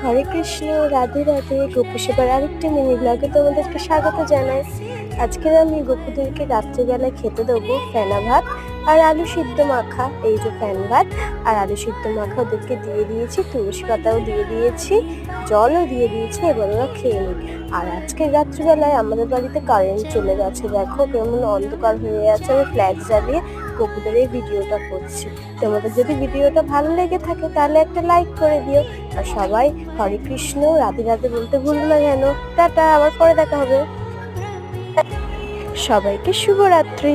হরে কৃষ্ণ, রাধে রাধে। গোপু সেবার আরেকটি মিনি ব্লগে তোমাদেরকে স্বাগত জানাই। আজকে আমি গোপুদেরকে রাত্রিবেলায় খেতে দেবো ফেনা ভাত আর আলু সিদ্ধ মাখা। এই যে ফ্যান ভাত আর আলু সিদ্ধ মাখা ওদেরকে দিয়ে দিয়েছি, তুলসী পাতাও দিয়ে দিয়েছি, জলও দিয়ে দিয়েছি, এবার ওরা খেয়ে নিক। আর আজকের রাত্রিবেলায় আমাদের বাড়িতে কারেন্ট চলে গেছে, দেখো কেমন অন্ধকার হয়ে আছে। আমি ফ্ল্যাশ জ্বালিয়ে গোপুদের এই ভিডিওটা করছি। তোমাদের যদি ভিডিওটা ভালো লেগে থাকে তাহলে একটা লাইক করে দিও। আর সবাই হরে কৃষ্ণ, রাধে রাধে বলতে ভুলবে না যেন। টাটা, আবার পরে দেখা হবে। সবাইকে শুভরাত্রি।